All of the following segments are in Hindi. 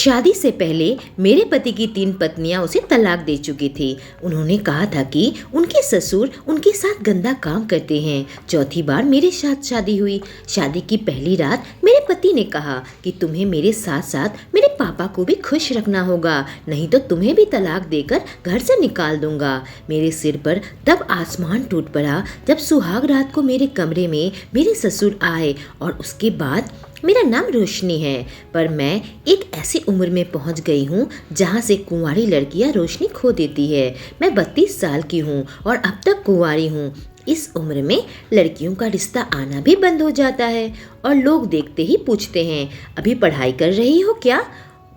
शादी से पहले मेरे पति की 3 पत्नियां उसे तलाक दे चुकी थी। उन्होंने कहा था कि उनके ससुर उनके साथ गंदा काम करते हैं। चौथी बार मेरे साथ शादी हुई। शादी की पहली रात मेरे पति ने कहा कि तुम्हें मेरे साथ साथ मेरे पापा को भी खुश रखना होगा, नहीं तो तुम्हें भी तलाक देकर घर से निकाल दूंगा। मेरे सिर पर तब आसमान टूट पड़ा जब सुहाग रात को मेरे कमरे में मेरे ससुर आए। और उसके बाद मेरा नाम रोशनी है, पर मैं एक ऐसी उम्र में पहुंच गई हूं जहां से कुंवारी लड़कियां रोशनी खो देती है। मैं 32 साल की हूं और अब तक कुंवारी हूं। इस उम्र में लड़कियों का रिश्ता आना भी बंद हो जाता है और लोग देखते ही पूछते हैं, अभी पढ़ाई कर रही हो क्या?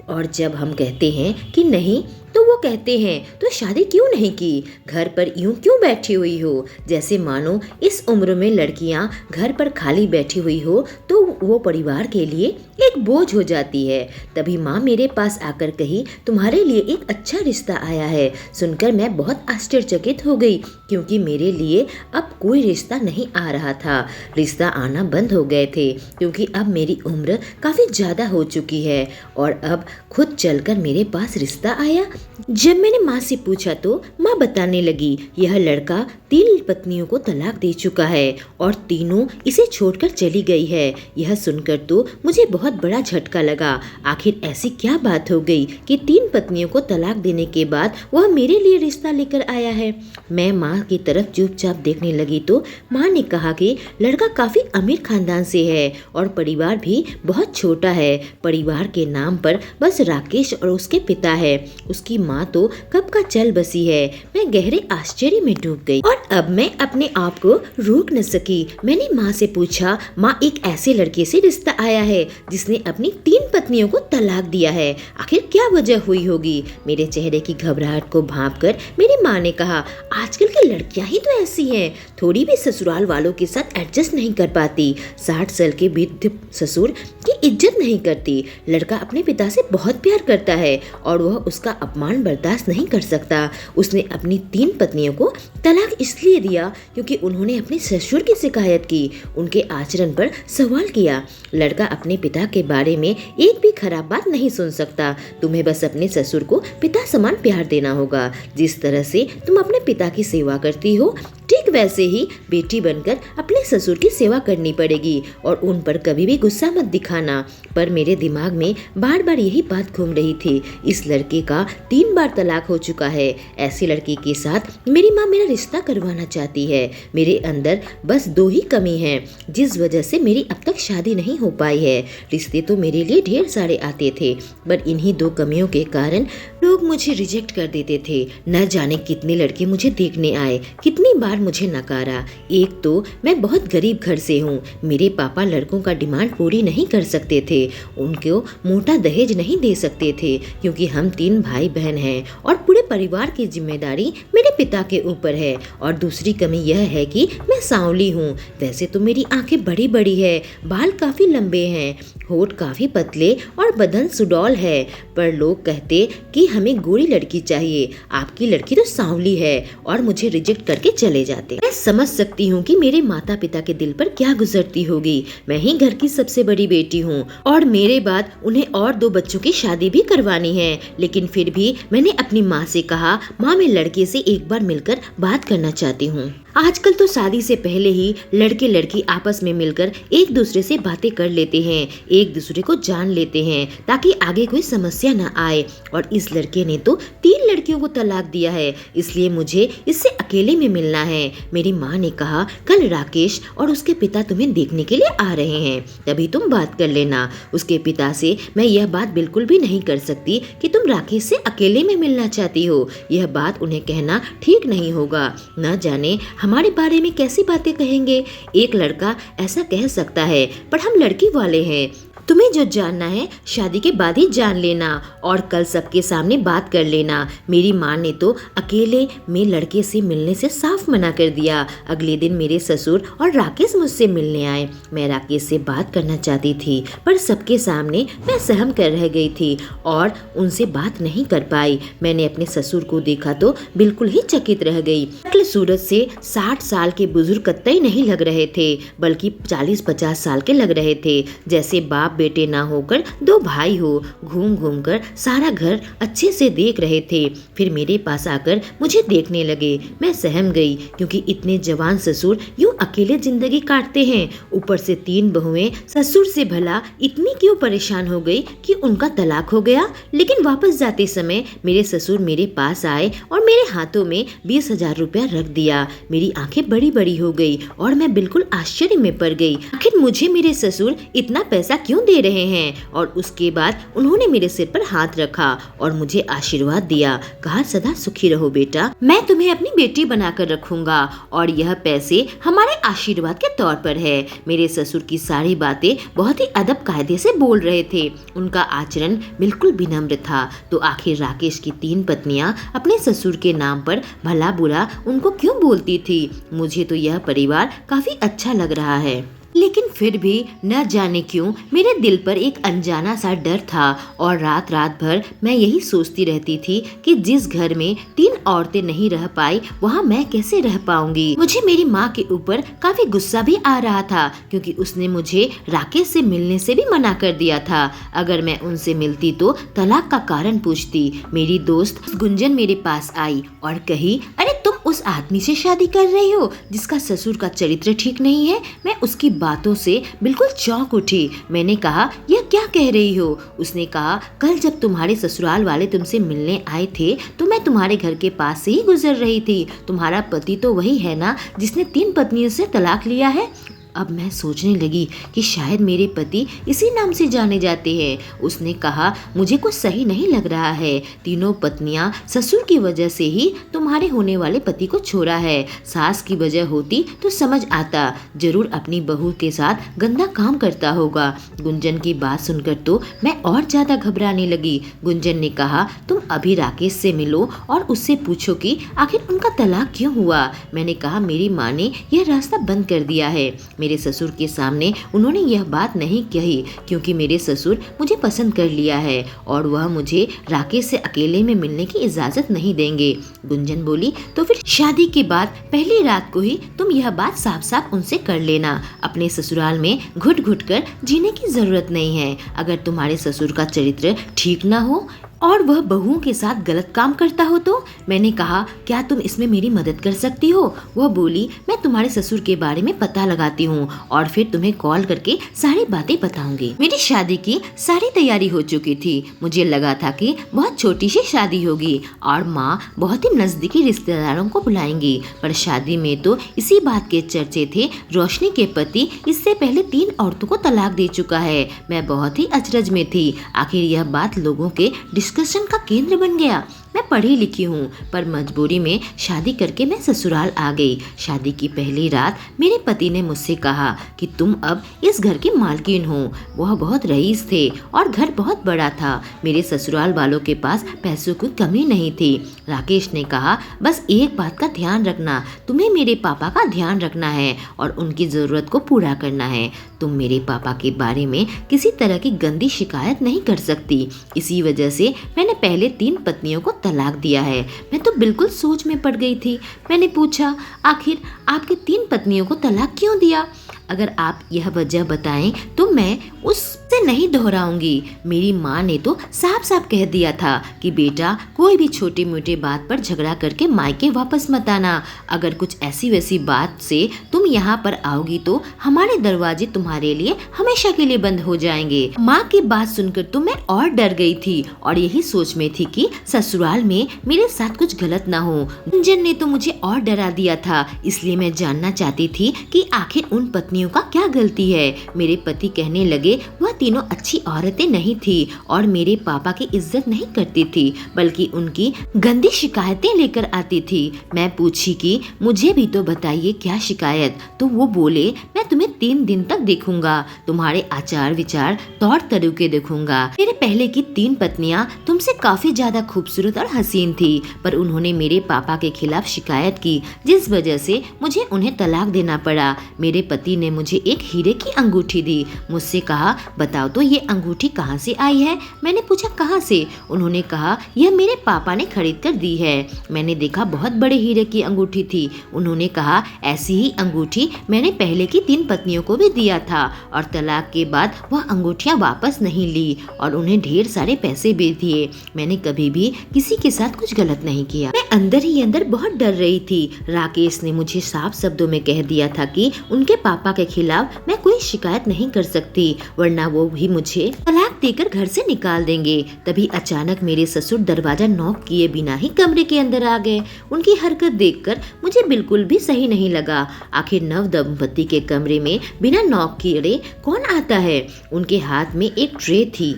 और जब हम कहते हैं कि नहीं, तो वो कहते हैं तो शादी क्यों नहीं की, घर पर यूं क्यों बैठी हुई हो? जैसे मानो इस उम्र में लड़कियां घर पर खाली बैठी हुई हो तो वो परिवार के लिए एक बोझ हो जाती है। तभी माँ मेरे पास आकर कही, तुम्हारे लिए एक अच्छा रिश्ता आया है। सुनकर मैं बहुत आश्चर्यचकित हो गई, क्योंकि मेरे लिए अब कोई रिश्ता नहीं आ रहा था। रिश्ता आना बंद हो गए थे क्योंकि अब मेरी उम्र काफ़ी ज़्यादा हो चुकी है और अब खुद चलकर मेरे पास रिश्ता आया। जब मैंने माँ से पूछा तो माँ बताने लगी, यह लड़का 3 पत्नियों को तलाक दे चुका है और तीनों इसे छोड़कर चली गई है। यह सुनकर तो मुझे बहुत बड़ा झटका लगा। आखिर ऐसी क्या बात हो गई कि 3 पत्नियों को तलाक देने के बाद वह मेरे लिए रिश्ता लेकर आया है? मैं माँ की तरफ चुपचाप देखने लगी तो माँ ने कहा कि लड़का काफ़ी अमीर खानदान से है और परिवार भी बहुत छोटा है। परिवार के नाम पर बस राकेश और उसके पिता है। उसकी माँ तो कब का चल बसी है। मैं गहरे आश्चर्य में डूब गई और अब मैं अपने आप को रोक न सकी। मैंने माँ से पूछा, माँ एक ऐसे लड़के से रिश्ता आया है जिसने अपनी 3 पत्नियों को तलाक दिया है, आखिर क्या वजह हुई होगी? मेरे चेहरे की घबराहट को भांपकर मेरी माँ ने कहा, आजकल की लड़कियां ही तो ऐसी हैं, थोड़ी भी ससुराल वालों के साथ एडजस्ट नहीं कर पाती। 60 साल के वृद्ध ससुर की इज्जत नहीं करती। लड़का अपने पिता से बहुत प्यार करता है और वह उसका अपमान बर्दाश्त नहीं कर सकता। उसने अपनी 3 पत्नियों को तलाक इसलिए दिया क्योंकि उन्होंने अपने ससुर की शिकायत की, उनके आचरण पर सवाल किया। लड़का अपने पिता के बारे में एक भी खराब बात नहीं सुन सकता। तुम्हें बस अपने ससुर को पिता समान प्यार देना होगा। जिस तरह से तुम अपने पिता की सेवा करती हो, ठीक वैसे ही बेटी बनकर अपने ससुर की सेवा करनी पड़ेगी और उन पर कभी भी गुस्सा मत दिखाना। पर मेरे दिमाग में बार बार यही बात घूम रही थी, इस लड़के का 3 बार तलाक हो चुका है। ऐसे लड़के के साथ मेरी माँ मेरा रिश्ता करवाना चाहती है। मेरे अंदर बस 2 ही कमी है जिस वजह से मेरी अब तक शादी नहीं हो पाई है। रिश्ते तो मेरे लिए ढेर सारे आते थे, पर इन्हीं 2 कमियों के कारण लोग मुझे रिजेक्ट कर देते थे। न जाने कितने लड़के मुझे देखने आए, कितनी बार मुझे नकारा। एक तो मैं बहुत गरीब घर से हूँ। मेरे पापा लड़कों का डिमांड पूरी नहीं कर सकते थे। उनको मोटा दहेज नहीं दे सकते थे क्योंकि हम 3 भाई बहन हैं और पूरे परिवार की जिम्मेदारी मेरे पिता के ऊपर है। और दूसरी कमी यह है कि मैं सांवली हूँ। वैसे तो मेरी आंखें बड़ी बड़ी है, बाल काफी लंबे हैं, होठ काफी पतले और बदन सुडौल है, पर लोग कहते कि हमें गोरी लड़की चाहिए। आपकी लड़की तो सांवली है और मुझे रिजेक्ट करके चले जाते। मैं समझ सकती हूँ कि मेरे माता पिता के दिल पर क्या गुजरती होगी। मैं ही घर की सबसे बड़ी बेटी हूँ और मेरे बाद उन्हें और 2 बच्चों की शादी भी करवानी है। लेकिन फिर भी मैंने अपनी माँ से कहा, माँ मैं लड़के से एक बार मिलकर बात करना चाहती हूँ। आजकल तो शादी से पहले ही लड़के लड़की आपस में मिलकर एक दूसरे से बातें कर लेते हैं, एक दूसरे को जान लेते हैं ताकि आगे कोई समस्या न आए। और इस लड़के ने तो 3 लड़कियों को तलाक दिया है, इसलिए मुझे इससे अकेले में मिलना है। मेरी माँ ने कहा, कल राकेश और उसके पिता तुम्हें देखने के लिए आ रहे हैं, तभी तुम बात कर लेना। उसके पिता से मैं यह बात बिल्कुल भी नहीं कर सकती कि तुम राकेश से अकेले में मिलना चाहती हो। यह बात उन्हें कहना ठीक नहीं होगा। न जाने हमारे बारे में कैसी बातें कहेंगे। एक लड़का ऐसा कह सकता है, पर हम लड़की वाले हैं। तुम्हें जो जानना है शादी के बाद ही जान लेना और कल सबके सामने बात कर लेना। मेरी माँ ने तो अकेले में लड़के से मिलने से साफ मना कर दिया। अगले दिन मेरे ससुर और राकेश मुझसे मिलने आए। मैं राकेश से बात करना चाहती थी, पर सबके सामने मैं सहम कर रह गई थी और उनसे बात नहीं कर पाई। मैंने अपने ससुर को देखा तो बिल्कुल ही चकित रह गई। शक्ल सूरत से 60 साल के बुजुर्ग कतई नहीं लग रहे थे, बल्कि 40-50 साल के लग रहे थे। जैसे बाप बेटे ना होकर दो भाई हो। घूम घूम कर सारा घर अच्छे से देख रहे थे, फिर मेरे पास आकर मुझे देखने लगे। मैं सहम गई, क्योंकि इतने जवान ससुर यूं अकेले जिंदगी काटते हैं। ऊपर से 3 बहुएं। ससुर से भला इतनी क्यों परेशान हो गई कि उनका तलाक हो गया। लेकिन वापस जाते समय मेरे ससुर मेरे पास आए और मेरे हाथों में 20,000 रुपया रख दिया। मेरी आंखें बड़ी बड़ी हो गई और मैं बिल्कुल आश्चर्य में पड़ गई। आखिर मुझे मेरे ससुर इतना पैसा क्यों दे रहे हैं। और उसके बाद उन्होंने मेरे सिर पर हाथ रखा और मुझे आशीर्वाद दिया। कहा, सदा सुखी रहो बेटा, मैं तुम्हें अपनी बेटी बनाकर रखूंगा और यह पैसे हमारे आशीर्वाद के तौर पर है। मेरे ससुर की सारी बातें बहुत ही अदब कायदे से बोल रहे थे। उनका आचरण बिल्कुल विनम्र था। तो आखिर राकेश की 3 पत्नियां अपने ससुर के नाम पर भला बुरा उनको क्यों बोलती थी। मुझे तो यह परिवार काफी अच्छा लग रहा है, लेकिन फिर भी न जाने क्यों मेरे दिल पर एक अनजाना सा डर था। और रात रात भर मैं यही सोचती रहती थी कि जिस घर में 3 औरतें नहीं रह पाई, वहाँ मैं कैसे रह पाऊंगी। मुझे मेरी माँ के ऊपर काफी गुस्सा भी आ रहा था, क्योंकि उसने मुझे राकेश से मिलने से भी मना कर दिया था। अगर मैं उनसे मिलती तो तलाक का कारण पूछती। मेरी दोस्त गुंजन मेरे पास आई और कही, अरे तुम उस आदमी से शादी कर रही हो जिसका ससुर का चरित्र ठीक नहीं है। मैं उसकी बातों से बिल्कुल चौंक उठी। मैंने कहा, यह क्या कह रही हो। उसने कहा, कल जब तुम्हारे ससुराल वाले तुमसे मिलने आए थे तो मैं तुम्हारे घर के पास से ही गुजर रही थी। तुम्हारा पति तो वही है ना जिसने 3 पत्नियों से तलाक लिया है। अब मैं सोचने लगी कि शायद मेरे पति इसी नाम से जाने जाते हैं। उसने कहा, मुझे कुछ सही नहीं लग रहा है। 3 पत्नियां ससुर की वजह से ही तुम्हारे होने वाले पति को छोड़ा है। सास की वजह होती तो समझ आता, जरूर अपनी बहू के साथ गंदा काम करता होगा। गुंजन की बात सुनकर तो मैं और ज्यादा घबराने लगी। गुंजन ने कहा, तुम अभी राकेश से मिलो और उससे पूछो कि आखिर उनका तलाक क्यों हुआ। मैंने कहा, मेरी माँ ने यह रास्ता बंद कर दिया है। मेरे ससुर के सामने उन्होंने यह बात नहीं कही, क्योंकि मेरे ससुर मुझे पसंद कर लिया है और वह मुझे राकेश से अकेले में मिलने की इजाजत नहीं देंगे। गुंजन बोली, तो फिर शादी के बाद पहली रात को ही तुम यह बात साफ साफ उनसे कर लेना। अपने ससुराल में घुट घुट कर जीने की जरूरत नहीं है। अगर तुम्हारे ससुर का चरित्र ठीक ना हो और वह बहुओं के साथ गलत काम करता हो तो। मैंने कहा, क्या तुम इसमें मेरी मदद कर सकती हो। वह बोली, मैं तुम्हारे ससुर के बारे में पता लगाती हूँ और फिर तुम्हें कॉल करके सारी बातें बताऊंगी। मेरी शादी की सारी तैयारी हो चुकी थी। मुझे लगा था कि बहुत छोटी सी शादी होगी और माँ बहुत ही नजदीकी रिश्तेदारों को बुलाएंगी, पर शादी में तो इसी बात के चर्चे थे, रोशनी के पति इससे पहले 3 औरतों को तलाक दे चुका है। मैं बहुत ही अचरज में थी। आखिर यह बात लोगों के डिस्कशन का केंद्र बन गया। मैं पढ़ी लिखी हूँ, पर मजबूरी में शादी करके मैं ससुराल आ गई। शादी की पहली रात मेरे पति ने मुझसे कहा कि तुम अब इस घर की मालकिन हो। वह बहुत रईस थे और घर बहुत बड़ा था। मेरे ससुराल वालों के पास पैसों की कमी नहीं थी। राकेश ने कहा, बस एक बात का ध्यान रखना, तुम्हें मेरे पापा का ध्यान रखना है और उनकी जरूरत को पूरा करना है। तुम मेरे पापा के बारे में किसी तरह की गंदी शिकायत नहीं कर सकती। इसी वजह से मैंने पहले 3 पत्नियों को तलाक दिया है। मैं तो बिल्कुल सोच में पड़ गई थी। मैंने पूछा, आखिर आपके 3 पत्नियों को तलाक क्यों दिया। अगर आप यह वजह बताएं तो मैं उससे नहीं दोहराऊंगी। मेरी माँ ने तो साफ साफ कह दिया था कि बेटा, कोई भी छोटी मोटी बात पर झगड़ा करके मायके वापस मत आना। अगर कुछ ऐसी वैसी बात से तुम यहाँ पर आओगी तो हमारे दरवाजे तुम्हारे लिए हमेशा के लिए बंद हो जाएंगे। माँ की बात सुनकर तो मैं और डर गई थी और यही सोच में थी कि ससुराल में मेरे साथ कुछ गलत ना हो। गुंजन ने तो मुझे और डरा दिया था, इसलिए मैं जानना चाहती थी कि आखिर उन पत्नियों का क्या गलती है। मेरे पति कहने लगे, वह तीनों अच्छी औरतें नहीं थी और मेरे पापा की इज्जत नहीं करती थी, बल्कि उनकी गंदी शिकायतें लेकर आती थी। मैं पूछी कि मुझे भी तो बताइए क्या शिकायत। तो वो बोले, मैं तुम्हें 3 दिन तक देखूंगा, तुम्हारे आचार विचार तौर तरीके देखूंगा। मेरे पहले की 3 पत्नियां तुमसे काफी ज्यादा खूबसूरत और हसीन थी, पर उन्होंने मेरे पापा के खिलाफ शिकायत की, जिस वजह से मुझे उन्हें तलाक देना पड़ा। मेरे पति ने उन्होंने मुझे एक हीरे की अंगूठी दी। मुझसे कहा, बताओ तो ये अंगूठी कहाँ से आई है? मैंने पूछा, कहाँ से? उन्होंने कहा, यह मेरे पापा ने खरीद कर दी है। मैंने देखा बहुत बड़े हीरे की अंगूठी थी। उन्होंने कहा, ऐसी ही अंगूठी मैंने पहले की 3 पत्नियों को भी दिया था और तलाक के बाद वह अंगूठियां वापस नहीं ली और उन्हें ढेर सारे पैसे भी दिए। मैंने कभी भी किसी के साथ कुछ गलत नहीं किया। मैं अंदर ही अंदर बहुत डर रही थी। राकेश ने मुझे साफ शब्दों में कह दिया था कि उनके पापा के खिलाफ मैं कोई शिकायत नहीं कर सकती, वरना वो भी मुझे तलाक देकर घर से निकाल देंगे। तभी अचानक मेरे ससुर दरवाजा नॉक किए बिना ही कमरे के अंदर आ गए। उनकी हरकत देखकर मुझे बिल्कुल भी सही नहीं लगा। आखिर नव दंपति के कमरे में बिना नॉक किए कौन आता है? उनके हाथ में एक ट्रे थी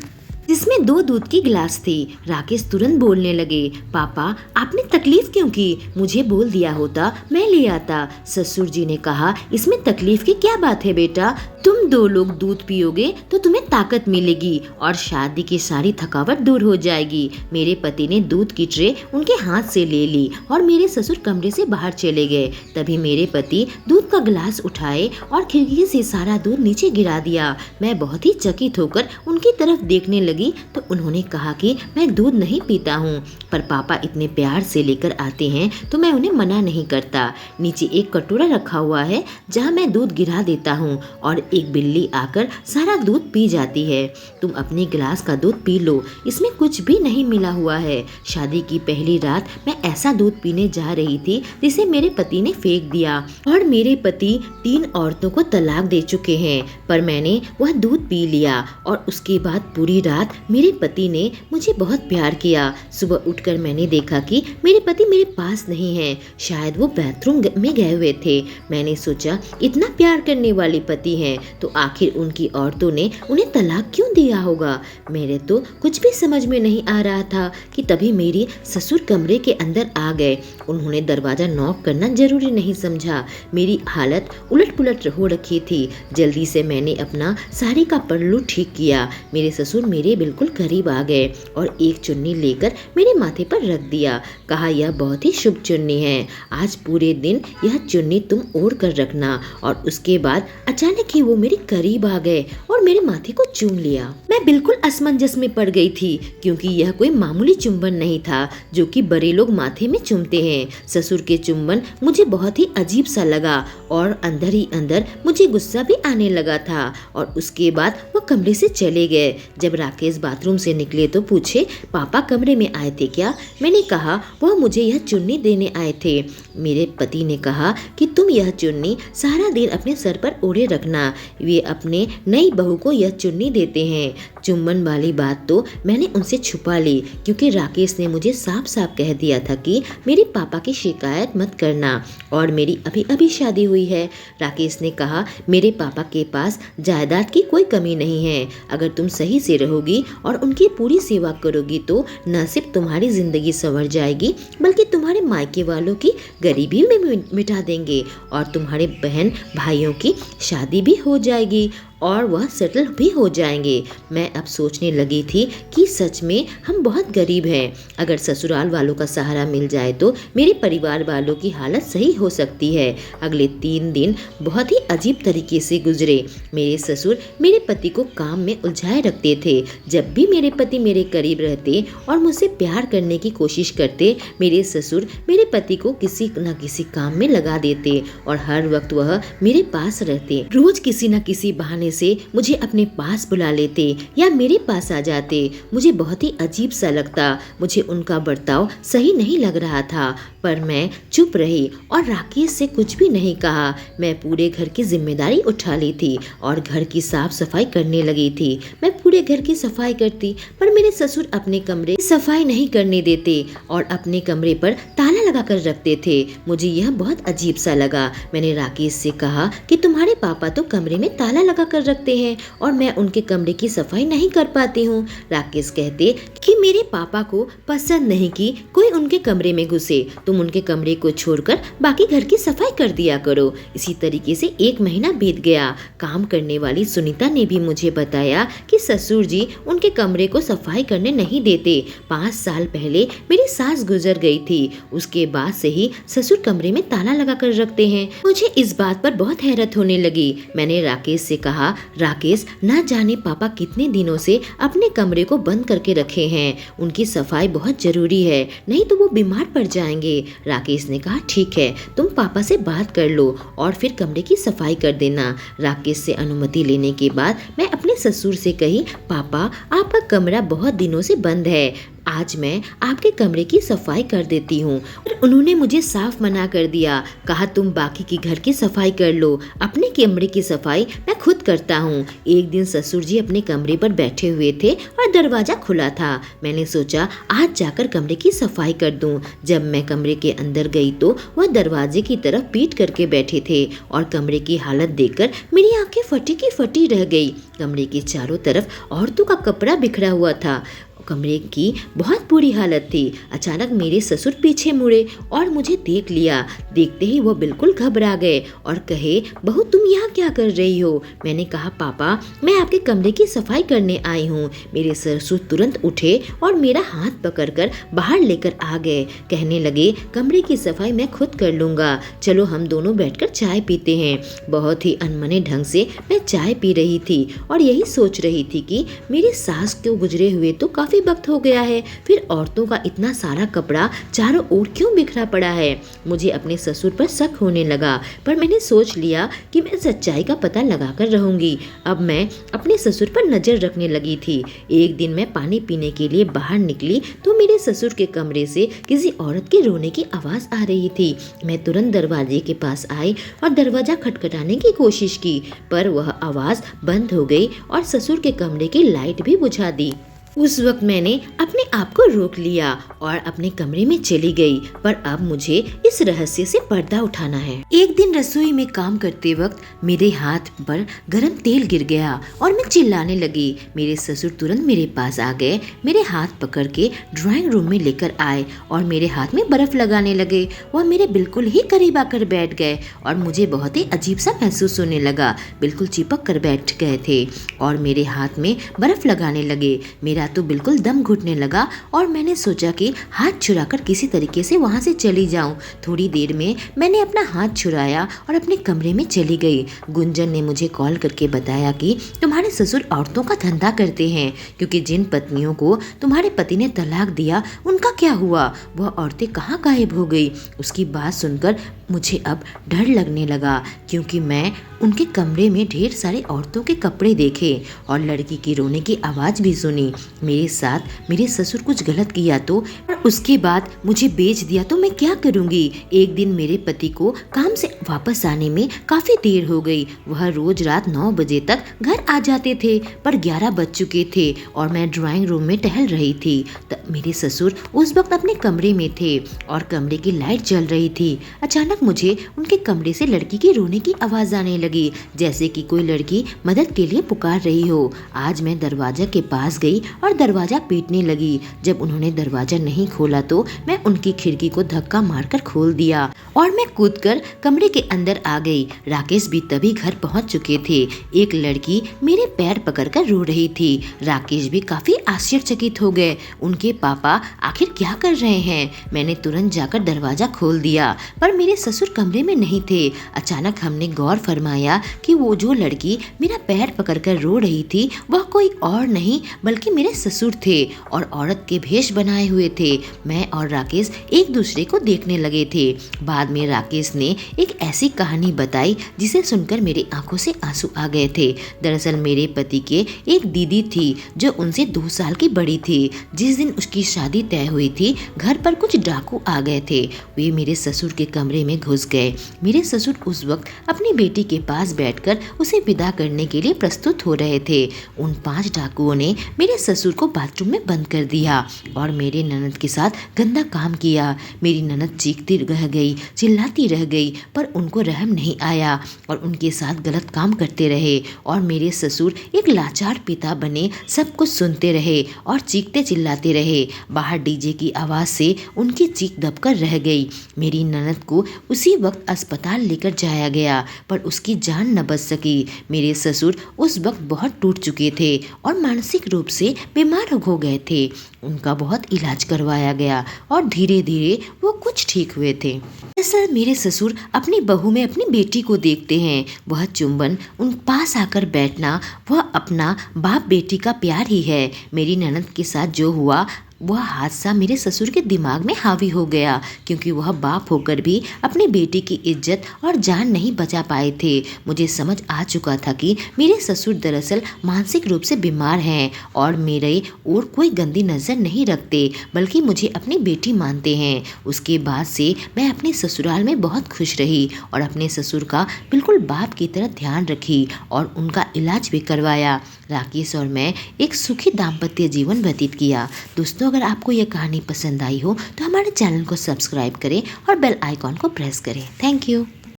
जिसमें 2 दूध की गिलास थी। राकेश तुरंत बोलने लगे, पापा आपने तकलीफ क्यों की? मुझे बोल दिया होता, मैं ले आता। ससुर जी ने कहा, इसमें तकलीफ की क्या बात है बेटा? तुम 2 लोग दूध पियोगे तो तुम्हें ताकत मिलेगी और शादी की सारी थकावट दूर हो जाएगी। मेरे पति ने दूध की ट्रे उनके हाथ से ले ली और मेरे ससुर कमरे से बाहर चले गए। तभी मेरे पति दूध का गिलास उठाए और खिड़की से सारा दूध नीचे गिरा दिया। मैं बहुत ही चकित होकर उनकी तरफ देखने लगी तो उन्होंने कहा कि मैं दूध नहीं पीता हूँ, पर पापा इतने प्यार से लेकर आते हैं तो मैं उन्हें मना नहीं करता। नीचे एक कटोरा रखा हुआ है जहाँ मैं दूध गिरा देता हूँ और एक बिल्ली आकर सारा दूध पी जाती है। तुम अपने गिलास का दूध पी लो, इसमें कुछ भी नहीं मिला हुआ है। शादी की पहली रात मैं ऐसा दूध पीने जा रही थी जिसे मेरे पति ने फेंक दिया और मेरे पति 3 औरतों को तलाक दे चुके हैं, पर मैंने वह दूध पी लिया और उसके बाद पूरी रात मेरे पति ने मुझे बहुत प्यार किया। सुबह उठकर मैंने देखा कि मेरे पति मेरे पास नहीं हैं, शायद वो बाथरूम में गए हुए थे। मैंने सोचा, इतना प्यार करने वाले पति हैं तो आखिर उनकी औरतों ने उन्हें तलाक क्यों दिया होगा? मेरे तो कुछ भी समझ में नहीं आ रहा था कि तभी मेरे ससुर कमरे के अंदर आ गए। उन्होंने दरवाजा नॉक करना जरूरी नहीं समझा। मेरी हालत उलट पुलट हो रखी थी। जल्दी से मैंने अपना साड़ी का पल्लू ठीक किया। मेरे ससुर मेरे बिल्कुल करीब आ गए और एक चुन्नी लेकर मेरे माथे पर रख दिया। कहा, यह बहुत ही शुभ चुन्नी है, आज पूरे दिन यह चुन्नी तुम ओढ़ कर रखना। और उसके बाद अचानक ही वो मेरे करीब आ गए और मेरे माथे को चूम लिया। मैं बिल्कुल असमंजस में पड़ गई थी क्योंकि यह कोई मामूली चुंबन नहीं था जो कि बड़े लोग माथे में चूमते हैं। ससुर के चुंबन मुझे बहुत ही अजीब सा लगा और अंदर ही अंदर मुझे गुस्सा भी आने लगा था। और उसके बाद वो कमरे से चले गए। जब राकेश बाथरूम से निकले तो पूछे, पापा कमरे में आए थे क्या? मैंने कहा, वह मुझे यह चुन्नी देने आए थे। मेरे पति ने कहा कि तुम यह चुन्नी सारा दिन अपने सर पर ओढ़े रखना, वे अपने नई बहू को यह चुन्नी देते हैं। चुम्बन वाली बात तो मैंने उनसे छुपा ली क्योंकि राकेश ने मुझे साफ साफ कह दिया था कि मेरे पापा की शिकायत मत करना और मेरी अभी अभी शादी हुई है। राकेश ने कहा, मेरे पापा के पास जायदाद की कोई कमी नहीं है। अगर तुम सही से रहोगी और उनकी पूरी सेवा करोगी तो न सिर्फ तुम्हारी जिंदगी संवर जाएगी बल्कि तुम्हारे मायके वालों की गरीबी में मिटा देंगे और तुम्हारे बहन भाइयों की शादी भी हो जाएगी और वह सेटल भी हो जाएंगे। मैं अब सोचने लगी थी कि सच में हम बहुत गरीब हैं। अगर ससुराल वालों का सहारा मिल जाए तो मेरे परिवार वालों की हालत सही हो सकती है। अगले 3 दिन बहुत ही अजीब तरीके से गुजरे। मेरे ससुर मेरे पति को काम में उलझाए रखते थे। जब भी मेरे पति मेरे करीब रहते और मुझसे प्यार करने की कोशिश करते, मेरे ससुर मेरे पति को किसी न किसी काम में लगा देते और हर वक्त वह मेरे पास रहते। रोज किसी न किसी बहाने से मुझे अपने पास बुला लेते या मेरे पास आ जाते। मुझे बहुत ही अजीब सा लगता। मुझे उनका बर्ताव सही नहीं लग रहा था, पर मैं चुप रही और राकेश से कुछ भी नहीं कहा। मैं पूरे घर की जिम्मेदारी उठा ली थी और घर की साफ सफाई करने लगी थी। मैं पूरे घर की सफाई करती, पर मेरे ससुर अपने कमरे की सफाई नहीं करने देते और अपने कमरे पर ताला लगा कर रखते थे। मुझे यह बहुत अजीब सा लगा। मैंने राकेश से कहा कि तुम्हारे पापा तो कमरे में ताला लगा कर रखते हैं और मैं उनके कमरे की सफाई नहीं कर पाती हूँ। राकेश कहते कि मेरे पापा को पसंद नहीं कि कोई उनके कमरे में घुसे। तुम उनके कमरे को छोड़कर बाकी घर की सफाई कर दिया करो। इसी तरीके से 1 महीना बीत गया। काम करने वाली सुनीता ने भी मुझे बताया कि ससुर जी उनके कमरे को सफाई करने नहीं देते। 5 साल पहले मेरी सास गुजर गई थी। उसके बाद से ही ससुर कमरे में ताला लगा कर रखते हैं। मुझे इस बात पर बहुत हैरत होने लगी। मैंने राकेश से कहा, राकेश, ना जाने पापा कितने दिनों से अपने कमरे को बंद करके रखे हैं। उनकी सफाई बहुत जरूरी है, नहीं तो वो बीमार पड़ जाएंगे। राकेश ने कहा, ठीक है, तुम पापा से बात कर लो और फिर कमरे की सफाई कर देना। राकेश से अनुमति लेने के बाद मैं अपने ससुर से कही, पापा, आपका कमरा बहुत दिनों से बंद है, आज मैं आपके कमरे की सफाई कर देती हूँ। उन्होंने मुझे साफ मना कर दिया। कहा, तुम बाकी की घर की सफाई कर लो, अपने कमरे की सफाई मैं खुद करता हूँ। एक दिन ससुर जी अपने कमरे पर बैठे हुए थे और दरवाजा खुला था। मैंने सोचा आज जाकर कमरे की सफाई कर दूँ। जब मैं कमरे के अंदर गई तो वह दरवाजे की तरफ पीठ करके बैठे थे और कमरे की हालत देखकर मेरी आंखें फटी की फटी रह गई। कमरे के चारों तरफ औरतों का कपड़ा बिखरा हुआ था। कमरे की बहुत बुरी हालत थी। अचानक मेरे ससुर पीछे मुड़े और मुझे देख लिया। देखते ही वो बिल्कुल घबरा गए और कहे, बहू, तुम यहाँ क्या कर रही हो? मैंने कहा, पापा, मैं आपके कमरे की सफाई करने आई हूँ। मेरे ससुर तुरंत उठे और मेरा हाथ पकड़कर बाहर लेकर आ गए। कहने लगे, कमरे की सफाई मैं खुद कर लूँगा, चलो हम दोनों बैठकर चाय पीते हैं। बहुत ही अनमने ढंग से मैं चाय पी रही थी और यही सोच रही थी कि मेरी सास को गुजरे हुए तो काफी वक्त हो गया है, फिर औरतों का इतना सारा कपड़ा चारों ओर क्यों बिखरा पड़ा है। मुझे अपने ससुर पर शक होने लगा, पर मैंने सोच लिया कि मैं सच्चाई का पता लगाकर रहूंगी। अब मैं अपने ससुर पर नजर रखने लगी थी। एक दिन मैं पानी पीने के लिए बाहर निकली तो मेरे ससुर के कमरे से किसी औरत के रोने की आवाज आ रही थी। मैं तुरंत दरवाजे के पास आई और दरवाजा खटखटाने की कोशिश की, पर वह आवाज बंद हो गई और ससुर के कमरे की लाइट भी बुझा दी। उस वक्त मैंने अपने आप को रोक लिया और अपने कमरे में चली गई, पर अब मुझे इस रहस्य से पर्दा उठाना है। एक दिन रसोई में काम करते वक्त मेरे हाथ पर गरम तेल गिर गया और मैं चिल्लाने लगी। मेरे ससुर तुरंत मेरे पास आ गए, मेरे हाथ पकड़ के ड्राइंग रूम में लेकर आए और मेरे हाथ में बर्फ लगाने लगे। वह मेरे बिल्कुल ही करीब आकर बैठ गए और मुझे बहुत ही अजीब सा महसूस होने लगा। बिल्कुल चिपक कर बैठ गए थे और मेरे हाथ में बर्फ लगाने लगे। मेरा तो बिल्कुल दम घुटने लगा और मैंने सोचा कि हाथ छुड़ाकर किसी तरीके से वहां से चली जाऊं। थोड़ी देर में मैंने अपना हाथ छुड़ाया और अपने कमरे में चली गई। गुंजन ने मुझे कॉल करके बताया कि तुम्हारे ससुर औरतों का धंधा करते हैं, क्योंकि जिन पत्नियों को तुम्हारे पति ने तलाक दिया उनका क्या हुआ, वह औरतें कहाँ गायब हो गई। उसकी बात सुनकर मुझे अब डर लगने लगा, क्योंकि मैं उनके कमरे में ढेर सारे औरतों के कपड़े देखे और लड़की की रोने की आवाज़ भी सुनी। मेरे साथ मेरे ससुर कुछ गलत किया तो, और उसके बाद मुझे बेच दिया तो मैं क्या करूँगी। एक दिन मेरे पति को काम से वापस आने में काफ़ी देर हो गई। वह रोज रात 9 बजे तक घर आ जाते थे, पर 11 बज चुके थे और मैं ड्राइंग रूम में टहल रही थी। तब मेरे ससुर उस वक्त अपने कमरे में थे और कमरे की लाइट जल रही थी। अचानक मुझे उनके कमरे से लड़की की रोने की आवाज़ आने लगी, जैसे कि कोई लड़की मदद के लिए पुकार रही हो। आज मैं दरवाजा के पास गई और दरवाजा पीटने लगी। जब उन्होंने दरवाजा नहीं खोला तो मैं उनकी खिड़की को धक्का मारकर खोल दिया और मैं कूदकर कमरे के अंदर आ गई। राकेश भी तभी घर पहुंच चुके थे। एक लड़की मेरे पैर पकड़कर रो रही थी। राकेश भी काफी आश्चर्यचकित हो गए। उनके पापा आखिर क्या कर रहे हैं। मैंने तुरंत जाकर दरवाजा खोल दिया, पर मेरे ससुर कमरे में नहीं थे। अचानक हमने गौर फरमाया कि वो जो लड़की मेरा पैर पकड़कर रो रही थी वह कोई और नहीं बल्कि मेरे ससुर थे और औरत के भेष बनाए हुए थे। मैं और राकेश एक दूसरे को देखने लगे थे। बाद में राकेश ने एक ऐसी कहानी बताई जिसे सुनकर मेरी आंखों से आंसू आ गए थे। दरअसल मेरे पति के एक दीदी थी जो उनसे 2 साल की बड़ी थी। जिस दिन उसकी शादी तय हुई थी, घर पर कुछ डाकू आ गए थे। वे मेरे ससुर के कमरे में घुस गए। मेरे ससुर उस वक्त अपनी बेटी के पास बैठकर उसे विदा करने के लिए प्रस्तुत हो रहे थे। उन 5 डाकुओं ने मेरे ससुर को बाथरूम में बंद कर कर दिया और मेरे ननद के साथ गंदा काम किया। मेरी ननद चीखती रह गई, चिल्लाती रह गई, पर उनको रहम नहीं आया और उनके साथ गलत काम करते रहे। और मेरे ससुर एक लाचार पिता बने सब कुछ सुनते रहे और चीखते चिल्लाते रहे। बाहर डीजे की आवाज़ से उनकी चीख दबकर रह गई। मेरी ननद को उसी वक्त अस्पताल लेकर जाया गया, पर उसकी जान न बच सकी। मेरे ससुर उस वक्त बहुत टूट चुके थे और मानसिक रूप से बीमार हो गए थे। उनका बहुत इलाज करवाया गया और धीरे धीरे वो कुछ ठीक हुए थे। ऐसा मेरे ससुर अपनी बहू में अपनी बेटी को देखते हैं। वह चुंबन, उन पास आकर बैठना, वह अपना बाप बेटी का प्यार ही है। मेरी ननद के साथ जो हुआ वह हादसा मेरे ससुर के दिमाग में हावी हो गया, क्योंकि वह बाप होकर भी अपनी बेटी की इज्जत और जान नहीं बचा पाए थे। मुझे समझ आ चुका था कि मेरे ससुर दरअसल मानसिक रूप से बीमार हैं और मेरे और कोई गंदी नज़र नहीं रखते, बल्कि मुझे अपनी बेटी मानते हैं। उसके बाद से मैं अपने ससुराल में बहुत खुश रही और अपने ससुर का बिल्कुल बाप की तरह ध्यान रखी और उनका इलाज भी करवाया। राकेश और मैं एक सुखी दाम्पत्य जीवन व्यतीत किया। दोस्तों, अगर आपको यह कहानी पसंद आई हो तो हमारे चैनल को सब्सक्राइब करें और बेल आइकॉन को प्रेस करें। Thank you.